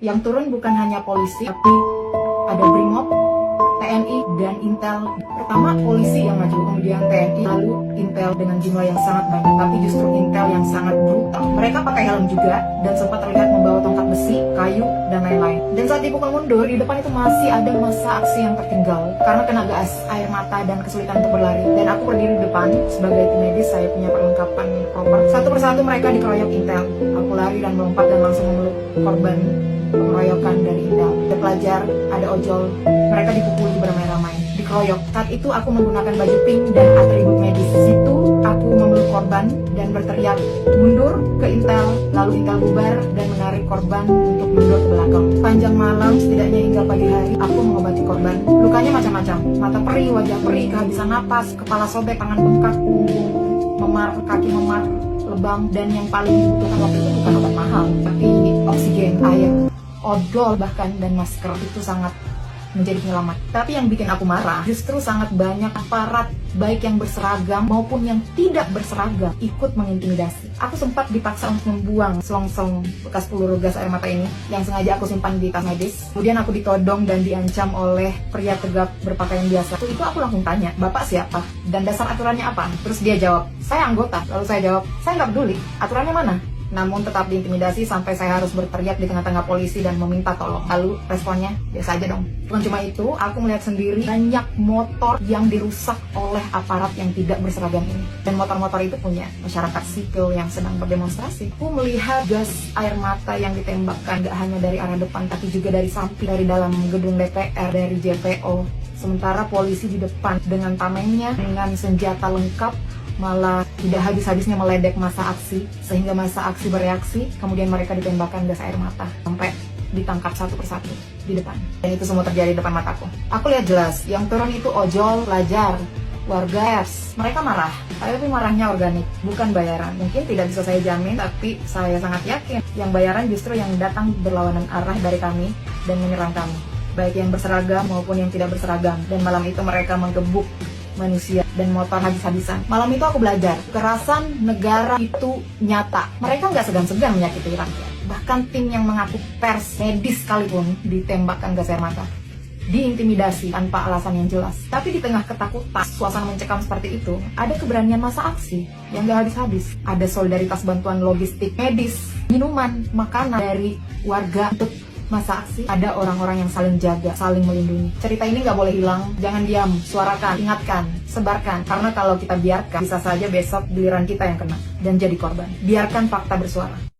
Yang turun bukan hanya polisi, tapi ada BRIMOB, TNI, dan Intel. Pertama polisi yang maju, kemudian TNI, lalu Intel dengan jumlah yang sangat banyak. Tapi justru Intel yang sangat brutal. Mereka pakai helm juga, dan sempat terlihat membawa tongkat besi, kayu, dan lain-lain. Dan saat dipukul mundur, di depan itu masih ada massa aksi yang tertinggal karena kena gas, air mata, dan kesulitan untuk berlari. Dan aku berdiri di depan, sebagai tim medis saya punya perlengkapan proper. Satu persatu mereka dikeroyok Intel. Aku lari dan melompat dan langsung memeluk korban pengeroyokan dari Intel. Ada pelajar, ada ojol, mereka dipukuli beramai-ramai, dikeroyok. Saat itu aku menggunakan baju pink dan atribut medis. Di situ aku memeluk korban dan berteriak mundur ke Intel, lalu Intel bubar dan menarik korban untuk mundur ke belakang. Panjang malam, setidaknya hingga pagi hari, aku mengobati korban. Lukanya macam-macam, mata perih, wajah perih, kehabisan napas, kepala sobek, tangan bengkak, punggung memar, kaki memar, lebam, dan yang paling dibutuhkan waktu itu bukan obat mahal, tapi oksigen, air, odol bahkan, dan masker. Itu sangat menjadi penyelamat. Tapi yang bikin aku marah, justru sangat banyak aparat, baik yang berseragam maupun yang tidak berseragam, ikut mengintimidasi. Aku sempat dipaksa untuk membuang selongsong bekas peluru gas air mata ini, yang sengaja aku simpan di tas medis. Kemudian aku ditodong dan diancam oleh pria tegap berpakaian biasa. Itu aku langsung tanya, "Bapak siapa? Dan dasar aturannya apa?" Terus dia jawab, "Saya anggota." Lalu saya jawab, "Saya nggak peduli, aturannya mana?" Namun tetap diintimidasi sampai saya harus berteriak di tengah-tengah polisi dan meminta tolong. Lalu responnya, biasa aja dong. Bukan cuma itu, aku melihat sendiri banyak motor yang dirusak oleh aparat yang tidak berseragam ini. Dan motor-motor itu punya masyarakat sipil yang sedang berdemonstrasi. Aku melihat gas air mata yang ditembakkan gak hanya dari arah depan, tapi juga dari samping, dari dalam gedung DPR, dari JPO. Sementara polisi di depan dengan tamengnya, dengan senjata lengkap, malah tidak habis-habisnya meledek massa aksi, sehingga massa aksi bereaksi, kemudian mereka ditembakkan gas air mata sampai ditangkap satu persatu di depan. Dan itu semua terjadi di depan mataku. Aku lihat jelas, yang turun itu ojol, pelajar, warga. Mereka marah, tapi marahnya organik, bukan bayaran. Mungkin tidak bisa saya jamin, tapi saya sangat yakin yang bayaran justru yang datang berlawanan arah dari kami dan menyerang kami, baik yang berseragam maupun yang tidak berseragam. Dan malam itu mereka menggebuk manusia dan motor habis-habisan. Malam itu aku belajar, kekerasan negara itu nyata. Mereka nggak segan-segan menyakiti rakyat. Bahkan tim yang mengaku pers, medis sekalipun, ditembakkan gas air mata, diintimidasi tanpa alasan yang jelas. Tapi di tengah ketakutan, suasana mencekam seperti itu, ada keberanian massa aksi yang nggak habis-habis. Ada solidaritas bantuan logistik, medis, minuman, makanan dari warga untuk masa aksi. Ada orang-orang yang saling jaga, saling melindungi. Cerita ini nggak boleh hilang. Jangan diam, suarakan, ingatkan, sebarkan. Karena kalau kita biarkan, bisa saja besok giliran kita yang kena dan jadi korban. Biarkan fakta bersuara.